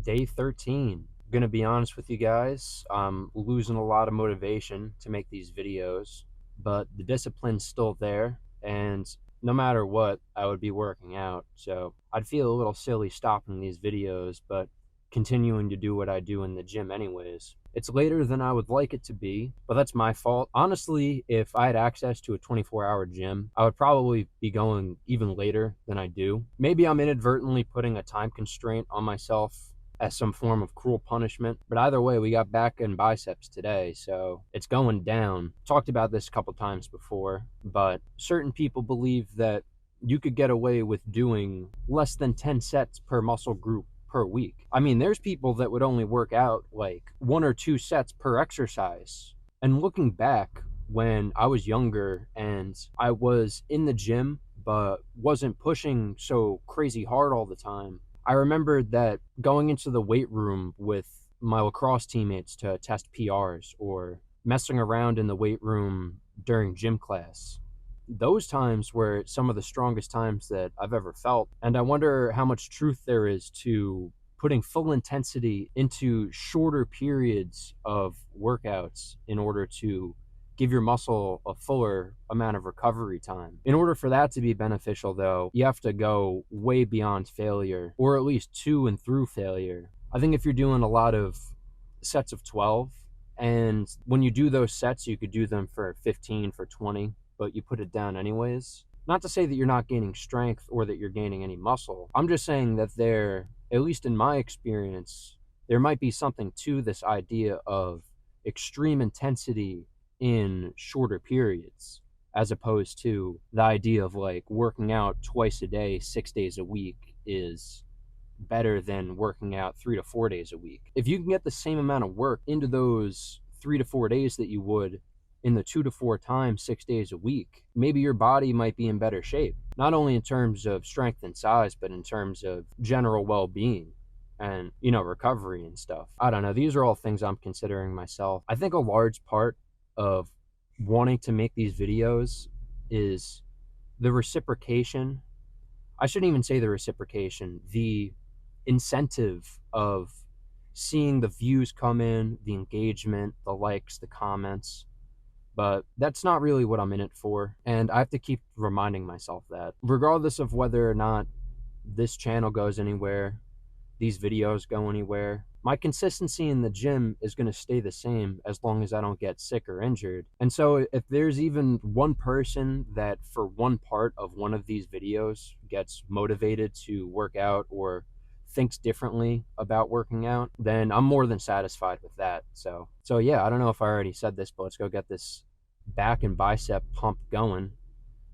Day 13. Gonna be honest with you guys, I'm losing a lot of motivation to make these videos, but the discipline's still there, and no matter what, I would be working out. So I'd feel a little silly stopping these videos, but continuing to do what I do in the gym anyways. It's later than I would like it to be, but that's my fault. Honestly, if I had access to a 24-hour gym, I would probably be going even later than I do. Maybe I'm inadvertently putting a time constraint on myself as some form of cruel punishment. But either way, we got back in biceps today, so it's going down. Talked about this a couple times before, but certain people believe that you could get away with doing less than 10 sets per muscle group per week. I mean, there's people that would only work out like 1 or 2 sets per exercise. And looking back, when I was younger and I was in the gym but wasn't pushing so crazy hard all the time, I remembered that going into the weight room with my lacrosse teammates to test PRs or messing around in the weight room during gym class, those times were some of the strongest times that I've ever felt. And I wonder how much truth there is to putting full intensity into shorter periods of workouts in order to give your muscle a fuller amount of recovery time. In order for that to be beneficial, though, you have to go way beyond failure, or at least to and through failure. I think if you're doing a lot of sets of 12, and when you do those sets, you could do them for 15, for 20, but you put it down anyways. Not to say that you're not gaining strength or that you're gaining any muscle. I'm just saying that there, at least in my experience, there might be something to this idea of extreme intensity in shorter periods, as opposed to the idea of like working out twice a day, 6 days a week is better than working out 3 to 4 days a week. If you can get the same amount of work into those 3 to 4 days that you would in the 2 to 4 times 6 days a week, maybe your body might be in better shape, not only in terms of strength and size, but in terms of general well-being and, recovery and stuff. I don't know. These are all things I'm considering myself. I think a large part of wanting to make these videos is the reciprocation. I shouldn't even say the reciprocation, the incentive of seeing the views come in, the engagement, the likes, the comments. But that's not really what I'm in it for. And I have to keep reminding myself that regardless of whether or not this channel goes anywhere, these videos go anywhere, my consistency in the gym is going to stay the same as long as I don't get sick or injured. And so if there's even one person that for one part of one of these videos gets motivated to work out or thinks differently about working out, then I'm more than satisfied with that. So yeah, I don't know if I already said this, but let's go get this back and bicep pump going.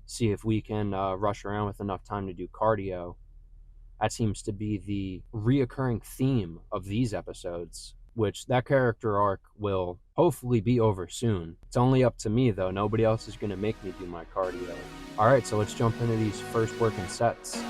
See if we can rush around with enough time to do cardio. That seems to be the reoccurring theme of these episodes, which that character arc will hopefully be over soon. It's only up to me, though. Nobody else is going to make me do my cardio. All right, so let's jump into these first working sets.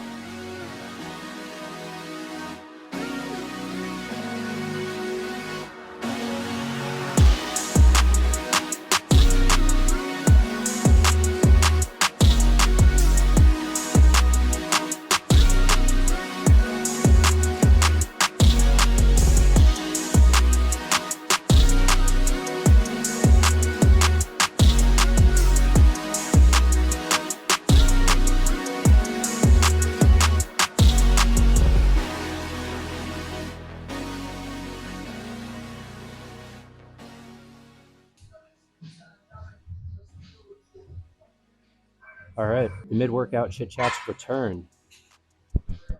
All right, the mid-workout chit-chats return.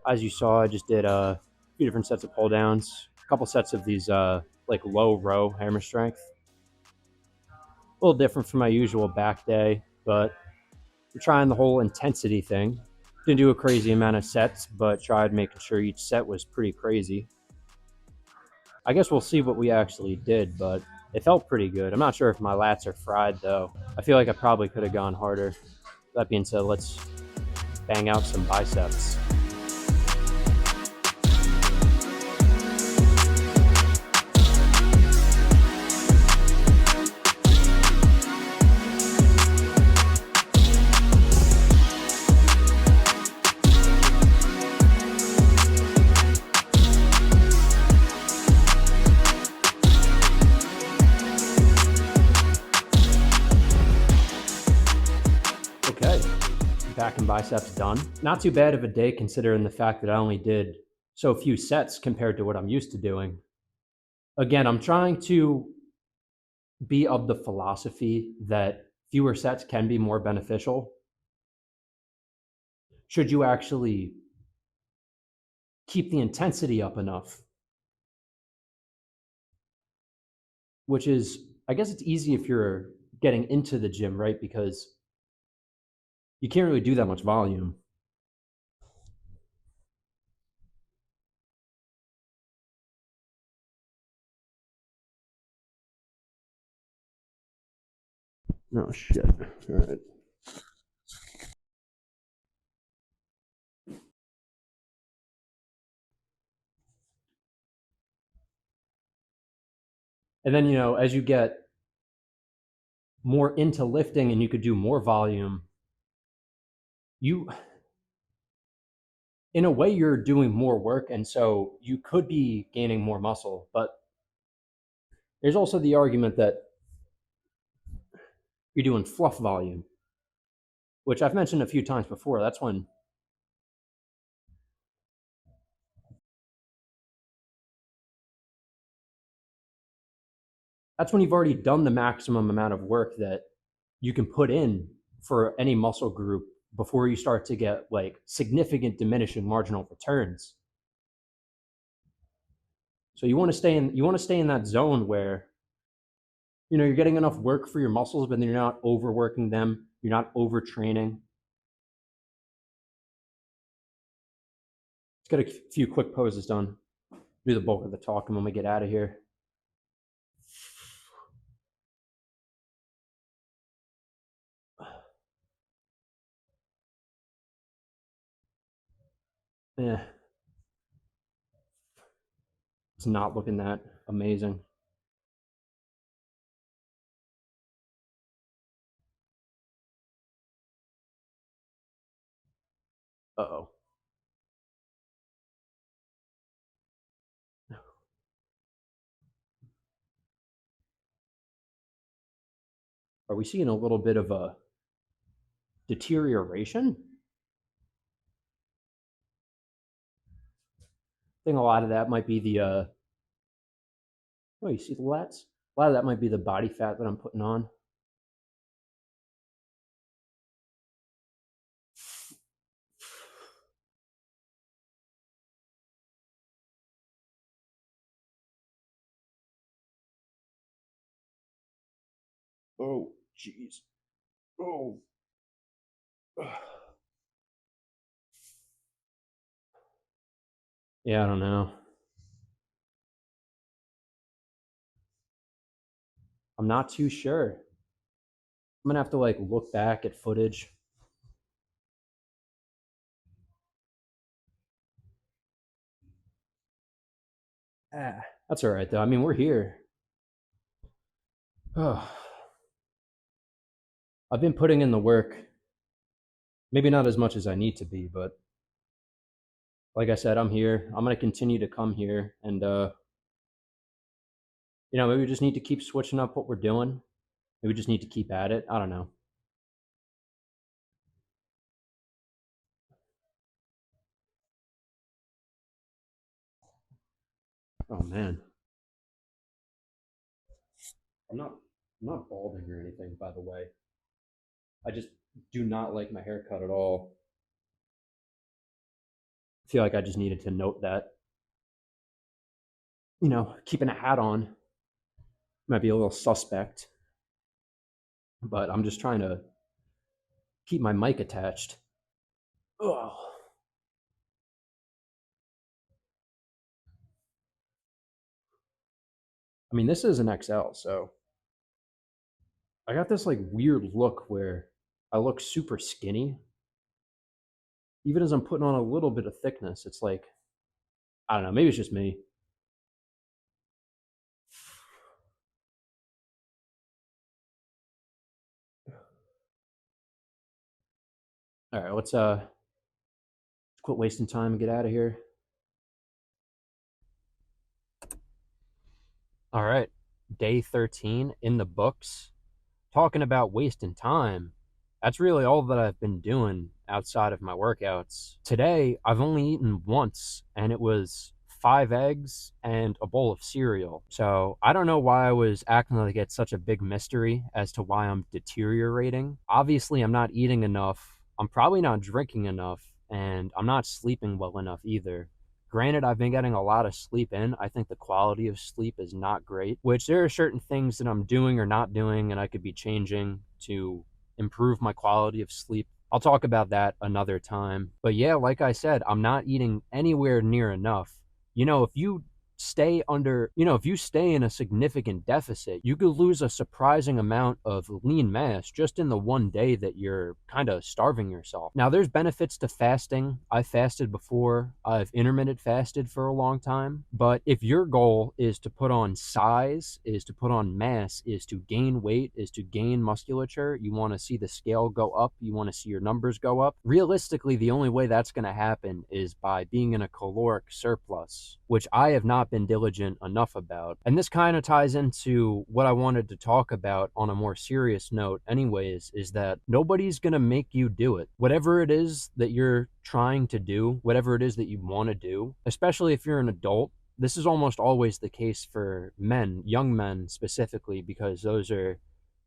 As you saw, I just did a few different sets of pull-downs, a couple sets of these like low row hammer strength. A little different from my usual back day, but we're trying the whole intensity thing. Didn't do a crazy amount of sets, but tried making sure each set was pretty crazy. I guess we'll see what we actually did, but it felt pretty good. I'm not sure if my lats are fried, though. I feel like I probably could have gone harder. That being said, let's bang out some biceps. biceps done. Not too bad of a day considering the fact that I only did so few sets compared to what I'm used to doing. Again, I'm trying to be of the philosophy that fewer sets can be more beneficial should you actually keep the intensity up enough, which is, I guess it's easy if you're getting into the gym, right? Because you can't really do that much volume. No shit. All right. And then, as you get more into lifting and you could do more volume, you, in a way, you're doing more work. And so you could be gaining more muscle. But there's also the argument that you're doing fluff volume, which I've mentioned a few times before. That's when you've already done the maximum amount of work that you can put in for any muscle group before you start to get like significant diminishing marginal returns. So you want to stay in that zone where you're getting enough work for your muscles, but then you're not overworking them, you're not overtraining. Let's get a few quick poses done. Do the bulk of the talking when we get out of here. Yeah, it's not looking that amazing. Uh-oh. Are we seeing a little bit of a deterioration? I think a lot of that might be the oh, you see the lats? A lot of that might be the body fat that I'm putting on. Oh, jeez. Oh. Yeah, I don't know. I'm not too sure. I'm gonna have to like look back at footage. Ah, that's all right though. I mean, we're here. Oh, I've been putting in the work. Maybe not as much as I need to be, but like I said, I'm here. I'm gonna continue to come here, and maybe we just need to keep switching up what we're doing. Maybe we just need to keep at it. I don't know. Oh man, I'm not. I'm not balding or anything, by the way. I just do not like my haircut at all. I feel like I just needed to note that. Keeping a hat on might be a little suspect, but I'm just trying to keep my mic attached. Oh, I mean, this is an XL, so I got this like weird look where I look super skinny. Even as I'm putting on a little bit of thickness, it's like, I don't know, maybe it's just me. All right, let's quit wasting time and get out of here. All right, day 13 in the books. Talking about wasting time. That's really all that I've been doing. outside of my workouts. Today, I've only eaten once, and it was 5 eggs and a bowl of cereal. So I don't know why I was acting like it's such a big mystery as to why I'm deteriorating. Obviously, I'm not eating enough. I'm probably not drinking enough, and I'm not sleeping well enough either. Granted, I've been getting a lot of sleep in. I think the quality of sleep is not great, which there are certain things that I'm doing or not doing, and I could be changing to improve my quality of sleep. I'll talk about that another time. But yeah, like I said, I'm not eating anywhere near enough. If you stay in a significant deficit, you could lose a surprising amount of lean mass just in the one day that you're kind of starving yourself. Now, there's benefits to fasting. I fasted before. I've intermittent fasted for a long time. But if your goal is to put on size, is to put on mass, is to gain weight, is to gain musculature, you want to see the scale go up, you want to see your numbers go up, realistically, the only way that's going to happen is by being in a caloric surplus, which I have not been diligent enough about. And this kind of ties into what I wanted to talk about on a more serious note anyways, is that nobody's going to make you do it. Whatever it is that you're trying to do, whatever it is that you want to do, especially if you're an adult, this is almost always the case for men, young men specifically, because those are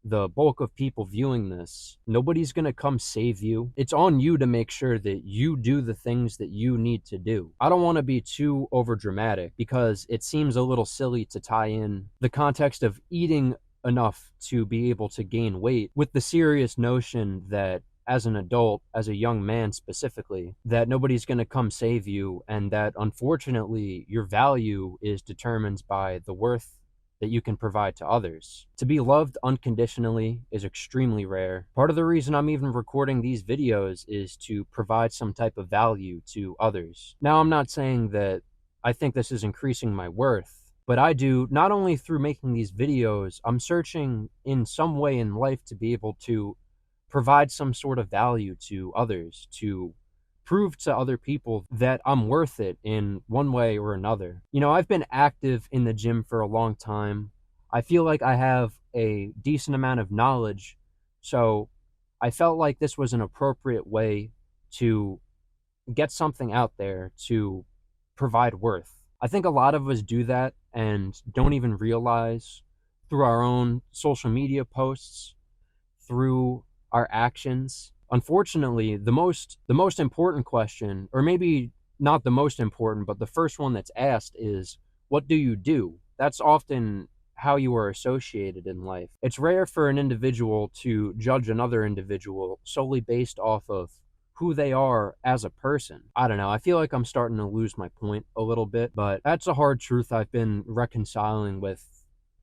the bulk of people viewing this. Nobody's going to come save you. It's on you to make sure that you do the things that you need to do. I don't want to be too over dramatic because it seems a little silly to tie in the context of eating enough to be able to gain weight with the serious notion that as an adult, as a young man specifically, that nobody's going to come save you, and that unfortunately your value is determined by the worth that you can provide to others. To be loved unconditionally is extremely rare. Part of the reason I'm even recording these videos is to provide some type of value to others. Now, I'm not saying that I think this is increasing my worth, but I do, not only through making these videos, I'm searching in some way in life to be able to provide some sort of value to others, to prove to other people that I'm worth it in one way or another. I've been active in the gym for a long time. I feel like I have a decent amount of knowledge, so I felt like this was an appropriate way to get something out there to provide worth. I think a lot of us do that and don't even realize through our own social media posts, through our actions. Unfortunately, the most important question, or maybe not the most important, but the first one that's asked is, what do you do? That's often how you are associated in life. It's rare for an individual to judge another individual solely based off of who they are as a person. I don't know. I feel like I'm starting to lose my point a little bit, but that's a hard truth I've been reconciling with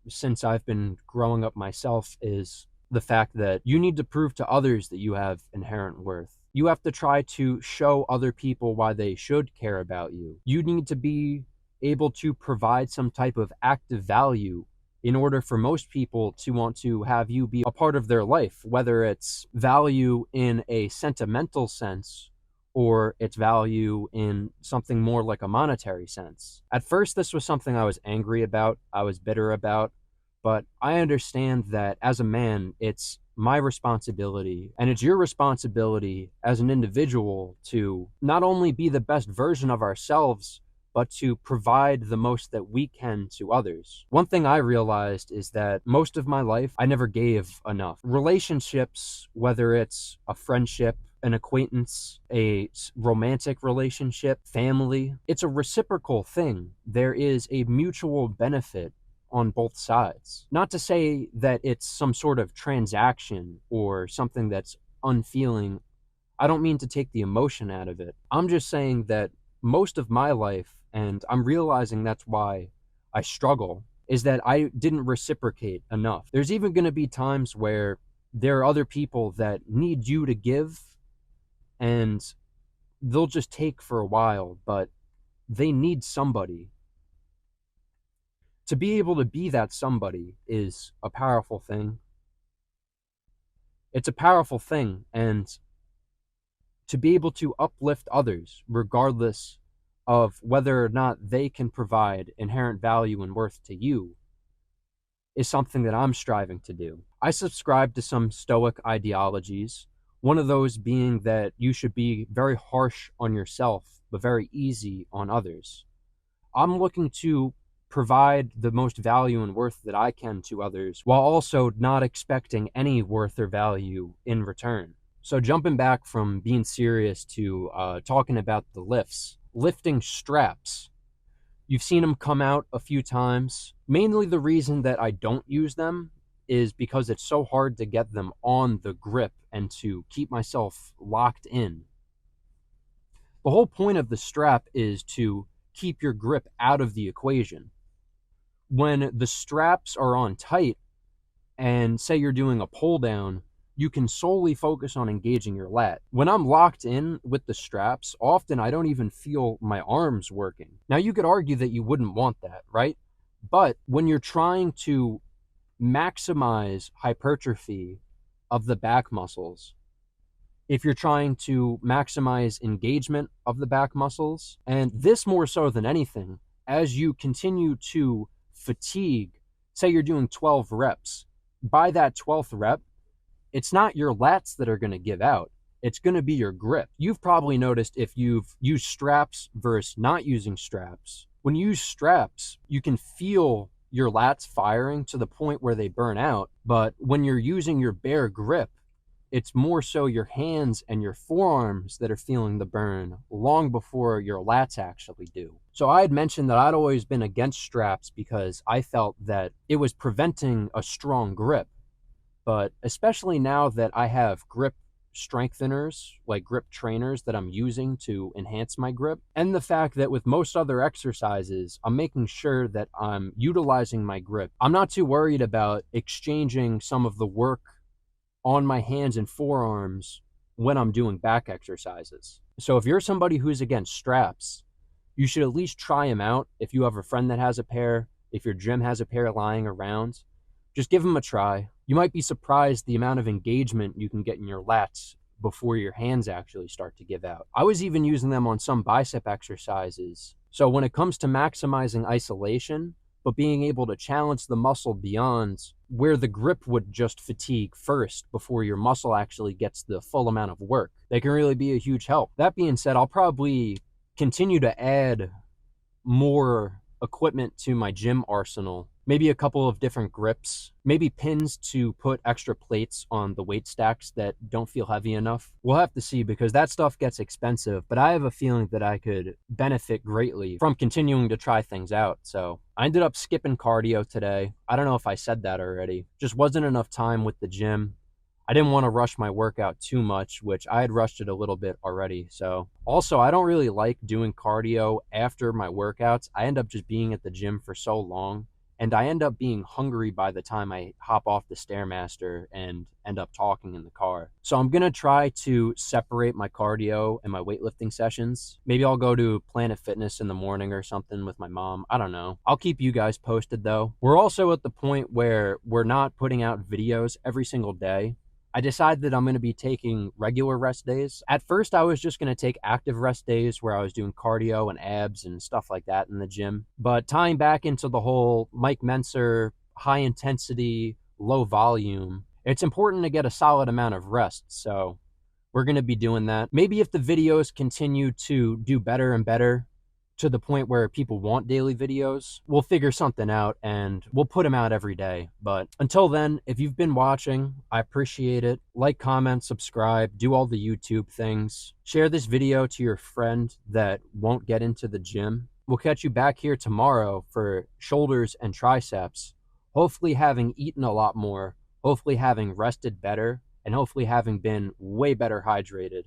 since I've been growing up myself, is the fact that you need to prove to others that you have inherent worth. You have to try to show other people why they should care about you. You need to be able to provide some type of active value in order for most people to want to have you be a part of their life, whether it's value in a sentimental sense or it's value in something more like a monetary sense. At first, this was something I was angry about, I was bitter about, but I understand that as a man, it's my responsibility, and it's your responsibility as an individual to not only be the best version of ourselves, but to provide the most that we can to others. One thing I realized is that most of my life, I never gave enough. Relationships, whether it's a friendship, an acquaintance, a romantic relationship, family, it's a reciprocal thing. There is a mutual benefit on both sides. Not to say that it's some sort of transaction or something that's unfeeling. I don't mean to take the emotion out of it. I'm just saying that most of my life, and I'm realizing that's why I struggle, is that I didn't reciprocate enough. There's even going to be times where there are other people that need you to give, and they'll just take for a while, but they need somebody. To be able to be that somebody is a powerful thing. It's a powerful thing, and to be able to uplift others, regardless of whether or not they can provide inherent value and worth to you, is something that I'm striving to do. I subscribe to some Stoic ideologies, One of those being that you should be very harsh on yourself, but very easy on others. I'm looking to provide the most value and worth that I can to others while also not expecting any worth or value in return. So, jumping back from being serious to talking about the lifting straps. You've seen them come out a few times. Mainly the reason that I don't use them is because it's so hard to get them on the grip and to keep myself locked in. The whole point of the strap is to keep your grip out of the equation. When the straps are on tight, and say you're doing a pull down, you can solely focus on engaging your lat. When I'm locked in with the straps, often I don't even feel my arms working. Now, you could argue that you wouldn't want that, right? But when you're trying to maximize hypertrophy of the back muscles, if you're trying to maximize engagement of the back muscles, and this more so than anything, as you continue to fatigue, say you're doing 12 reps, by that 12th rep, it's not your lats that are going to give out. It's going to be your grip. You've probably noticed if you've used straps versus not using straps. When you use straps, you can feel your lats firing to the point where they burn out. But when you're using your bare grip, it's more so your hands and your forearms that are feeling the burn long before your lats actually do. So I had mentioned that I'd always been against straps because I felt that it was preventing a strong grip. But especially now that I have grip strengtheners, like grip trainers that I'm using to enhance my grip, and the fact that with most other exercises, I'm making sure that I'm utilizing my grip. I'm not too worried about exchanging some of the work on my hands and forearms when I'm doing back exercises. So if you're somebody who's against straps, you should at least try them out. If you have a friend that has a pair, if your gym has a pair lying around, just give them a try. You might be surprised the amount of engagement you can get in your lats before your hands actually start to give out. I was even using them on some bicep exercises. So when it comes to maximizing isolation, but being able to challenge the muscle beyond where the grip would just fatigue first before your muscle actually gets the full amount of work, they can really be a huge help. That being said, I'll probably continue to add more equipment to my gym arsenal. Maybe a couple of different grips, maybe pins to put extra plates on the weight stacks that don't feel heavy enough. We'll have to see because that stuff gets expensive, but I have a feeling that I could benefit greatly from continuing to try things out. So I ended up skipping cardio today. I don't know if I said that already. Just wasn't enough time with the gym. I didn't want to rush my workout too much, which I had rushed it a little bit already. So also, I don't really like doing cardio after my workouts. I end up just being at the gym for so long, and I end up being hungry by the time I hop off the Stairmaster and end up talking in the car. So I'm going to try to separate my cardio and my weightlifting sessions. Maybe I'll go to Planet Fitness in the morning or something with my mom. I don't know. I'll keep you guys posted though. We're also at the point where we're not putting out videos every single day. I decided that I'm going to be taking regular rest days. At first, I was just going to take active rest days where I was doing cardio and abs and stuff like that in the gym. But tying back into the whole Mike Menser, high intensity, low volume, it's important to get a solid amount of rest. So we're going to be doing that. Maybe if the videos continue to do better and better, to the point where people want daily videos, we'll figure something out and we'll put them out every day. But until then, if you've been watching, I appreciate it. Like, comment, subscribe, do all the YouTube things. Share this video to your friend that won't get into the gym. We'll catch you back here tomorrow for shoulders and triceps, hopefully having eaten a lot more, hopefully having rested better, and hopefully having been way better hydrated.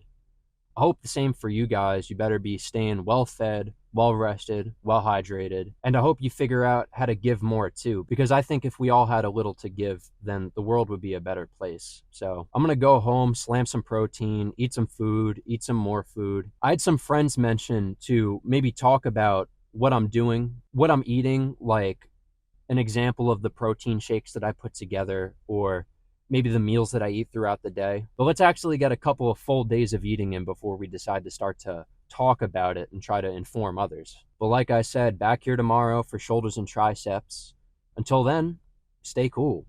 I hope the same for you guys. You better be staying well fed, well rested, well hydrated. And I hope you figure out how to give more too, because I think if we all had a little to give, then the world would be a better place. So I'm going to go home, slam some protein, eat some food, eat some more food. I had some friends mention to maybe talk about what I'm doing, what I'm eating, like an example of the protein shakes that I put together, or maybe the meals that I eat throughout the day. But let's actually get a couple of full days of eating in before we decide to start to talk about it and try to inform others. But like I said, back here tomorrow for shoulders and triceps. Until then, stay cool.